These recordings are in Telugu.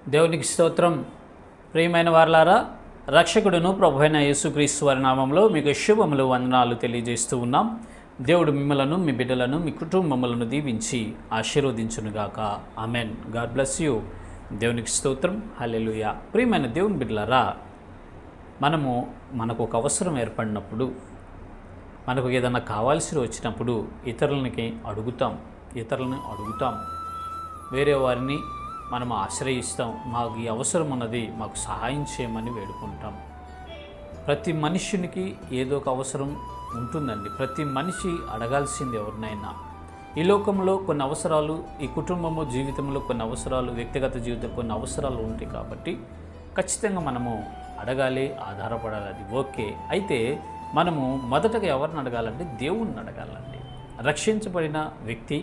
దేవునికి స్తోత్రం. ప్రియమైన వారలారా, రక్షకుడును ప్రభువైన యేసుక్రీస్తు వారి నామంలో మీకు శుభములు వందనాలు తెలియజేస్తూ ఉన్నాం. దేవుడు మిమ్మలను, మీ బిడ్డలను, మీ కుటుంబములను దీవించి ఆశీర్వదించునుగాక. ఆమెన్. God bless you. దేవునికి స్తోత్రం. హల్లెలూయా. ప్రియమైన దేవుని బిడ్డలారా, మనకు ఒక అవసరం ఏర్పడినప్పుడు, మనకు ఏదైనా కావాల్సి వచ్చినప్పుడు ఇతరులని అడుగుతాం, వేరే వారిని మనం ఆశ్రయిస్తాం. మాకు ఈ అవసరం ఉన్నది, మాకు సహాయం చేయమని వేడుకుంటాం. ప్రతి మనుషునికి ఏదో ఒక అవసరం ఉంటుందండి. ప్రతి మనిషి అడగాల్సింది ఎవరినైనా. ఈ లోకంలో కొన్ని అవసరాలు, ఈ కుటుంబము జీవితంలో కొన్ని అవసరాలు, వ్యక్తిగత జీవితంలో కొన్ని అవసరాలు ఉంటాయి. కాబట్టి ఖచ్చితంగా మనము అడగాలి, ఆధారపడాలి. అది ఓకే. అయితే మనము మొదటగా ఎవరిని అడగాలంటే దేవుణ్ణి అడగాలండి. రక్షించబడిన వ్యక్తి,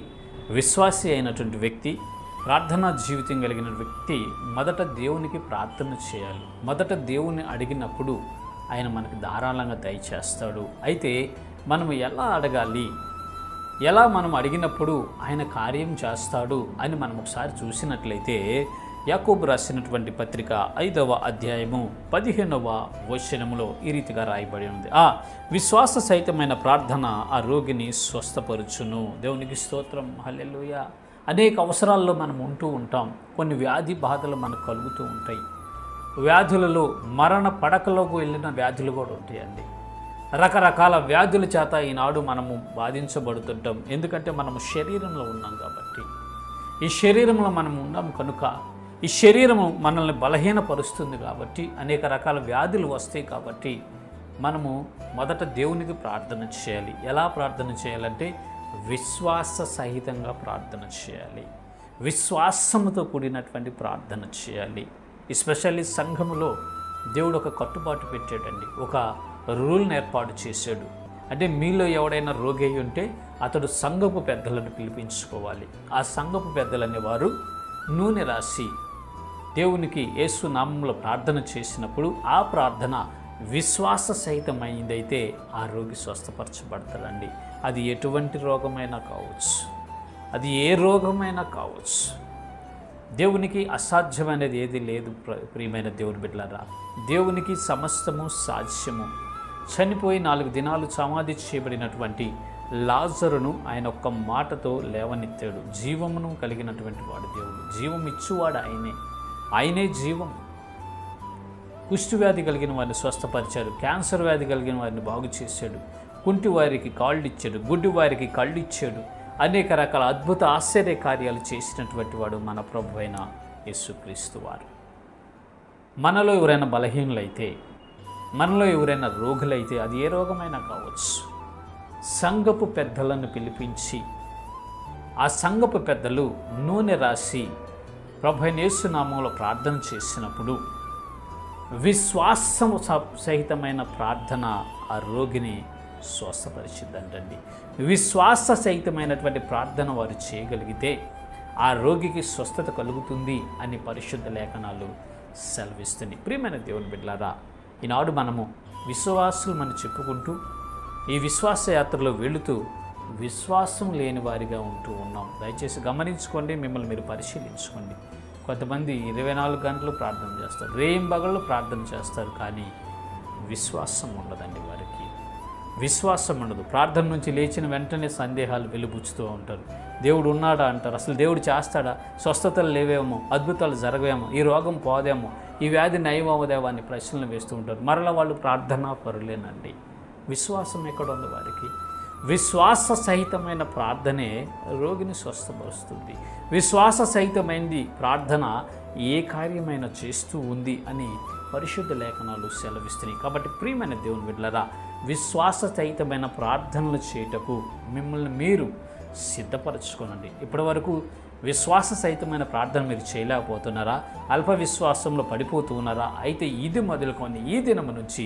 విశ్వాసి అయినటువంటి వ్యక్తి, ప్రార్థనా జీవితం కలిగిన వ్యక్తి మొదట దేవునికి ప్రార్థన చేయాలి. మొదట దేవుని అడిగినప్పుడు ఆయన మనకు ధారాళంగా దయచేస్తాడు. అయితే మనం ఎలా అడగాలి, ఎలా మనం అడిగినప్పుడు ఆయన కార్యం చేస్తాడు అని మనం ఒకసారి చూసినట్లయితే, యాకోబు రాసినటువంటి పత్రిక 5వ అధ్యాయము 15వ వచనములో ఈ రీతిగా రాయబడి ఉంది. ఆ విశ్వాస సహితమైన ప్రార్థన ఆ రోగిని స్వస్థపరుచును. దేవునికి స్తోత్రం. హల్లెలూయా. అనేక అవసరాల్లో మనం ఉంటూ ఉంటాం. కొన్ని వ్యాధి బాధలు మనకు కలుగుతూ ఉంటాయి. వ్యాధులలో మరణ పడకలోకి వెళ్ళిన వ్యాధులు కూడా ఉంటాయండి. రకరకాల వ్యాధుల చేత ఈనాడు మనము బాధించబడుతుంటాం. ఎందుకంటే మనము శరీరంలో ఉన్నాం కాబట్టి. ఈ శరీరంలో మనం ఉన్నాం కనుక ఈ శరీరము మనల్ని బలహీనపరుస్తుంది కాబట్టి అనేక రకాల వ్యాధులు వస్తాయి. కాబట్టి మనము మొదట దేవునికి ప్రార్థన చేయాలి. ఎలా ప్రార్థన చేయాలంటే విశ్వాస సహితంగా ప్రార్థన చేయాలి. విశ్వాసముతో కూడినటువంటి ప్రార్థన చేయాలి. ఎస్పెషల్లీ సంఘములో దేవుడు ఒక కట్టుబాటు పెట్టాడండి. ఒక రూల్ని ఏర్పాటు చేశాడు. అంటే మీలో ఎవడైనా రోగి అయి ఉంటే అతడు సంఘపు పెద్దలను పిలిపించుకోవాలి. ఆ సంఘపు పెద్దలనే వారు నూనె రాసి దేవునికి యేసు నామంలో ప్రార్థన చేసినప్పుడు ఆ ప్రార్థన విశ్వాస సహితమైందైతే ఆ రోగి స్వస్థపరచబడతాడండి. అది ఎటువంటి రోగమైనా కావచ్చు, అది ఏ రోగమైనా కావచ్చు. దేవునికి అసాధ్యమైనది ఏది లేదు. ప్రియమైన దేవుని బిడ్డలారా, దేవునికి సమస్తము సాధ్యము. చనిపోయి 4 దినాలు సమాధి చేయబడినటువంటి లాజరును ఆయన ఒక్క మాటతో లేవనెత్తాడు. జీవమును కలిగినటువంటి వాడు దేవుడు. జీవం ఇచ్చువాడు ఆయనే జీవం. కుష్టు వ్యాధి కలిగిన వారిని స్వస్థపరిచాడు. క్యాన్సర్ వ్యాధి కలిగిన వారిని బాగు చేశాడు. కుంటి వారికి కాళ్ళు ఇచ్చాడు. గుడ్డి వారికి కళ్ళు ఇచ్చాడు. అనేక రకాల అద్భుత ఆశ్చర్య కార్యాలు చేసినటువంటి వాడు మన ప్రభువైన యేసుక్రీస్తు వారు. మనలో ఎవరైనా బలహీనులైతే, మనలో ఎవరైనా రోగులైతే, అది ఏ రోగమైనా కావచ్చు, సంఘపు పెద్దలను పిలిపించి ఆ సంఘపు పెద్దలు నూనె రాసి ప్రభువైన యేసు నామములో ప్రార్థన చేసినప్పుడు విశ్వాసము సహితమైన ప్రార్థన ఆ రోగిని స్వస్థపరిచిందంటండి. విశ్వాస సహితమైనటువంటి ప్రార్థన వారు చేయగలిగితే ఆ రోగికి స్వస్థత కలుగుతుంది అని పరిశుద్ధ లేఖనాలు సెలవిస్తుంది. ప్రియమైన దేవుని బిడ్డలారా, ఈనాడు మనము విశ్వాసులు మనం చెప్పుకుంటూ ఈ విశ్వాస యాత్రలో వెళుతూ విశ్వాసం లేని వారిగా ఉంటూ ఉన్నాం. దయచేసి గమనించుకోండి, మిమ్మల్ని మీరు పరిశీలించుకోండి. కొంతమంది 24 గంటలు ప్రార్థన చేస్తారు, రేయింబగళ్ళు ప్రార్థన చేస్తారు, కానీ విశ్వాసం ఉండదండి. వారికి విశ్వాసం ఉండదు. ప్రార్థన నుంచి లేచిన వెంటనే సందేహాలు వెలుబుచ్చుతూ ఉంటారు. దేవుడు ఉన్నాడా అంటారు. అసలు దేవుడు చేస్తాడా? స్వస్థతలు లేవేమో, అద్భుతాలు జరగవేమో, ఈ రోగం పోదేమో, ఈ వ్యాధి నయమవదేమో అని ప్రశ్నలు వేస్తూ ఉంటారు. మరలా వాళ్ళు ప్రార్థనా పరులేనండి. విశ్వాసం ఎక్కడ ఉంది వారికి? విశ్వాస సహితమైన ప్రార్థనే రోగిని స్వస్థపరుస్తుంది. విశ్వాస సహితమైనది ప్రార్థన ఏ కార్యమైనా చేస్తూ ఉంది అని పరిశుద్ధ లేఖనాలు సెలవిస్తున్నాయి. కాబట్టి ప్రియమైన దేవుని బిడ్డలారా, విశ్వాస సహితమైన ప్రార్థనలు చేయుటకు మిమ్మల్ని మీరు సిద్ధపరచుకోనండి. ఇప్పటి వరకు విశ్వాస సహితమైన ప్రార్థన మీరు చేయలేకపోతున్నారా? అల్ప విశ్వాసంలో పడిపోతూ ఉన్నారా? అయితే ఇది మొదలుకొని ఈ దినం నుంచి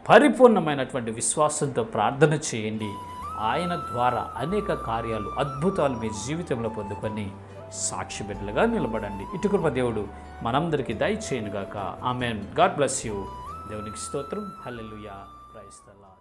పరిపూర్ణమైనటువంటి విశ్వాసంతో ప్రార్థన చేయండి. ఆయన ద్వారా అనేక కార్యాలు, అద్భుతాలు మీ జీవితంలో పొందుకొని సాక్షి బిడ్డలుగా నిలబడండి. ఇటు కృప దేవుడు మనందరికీ దయచేయునుగాక. ఆమెన్. God bless you. దేవునికి స్తోత్రం. హల్లెలూయా. Praise the lord.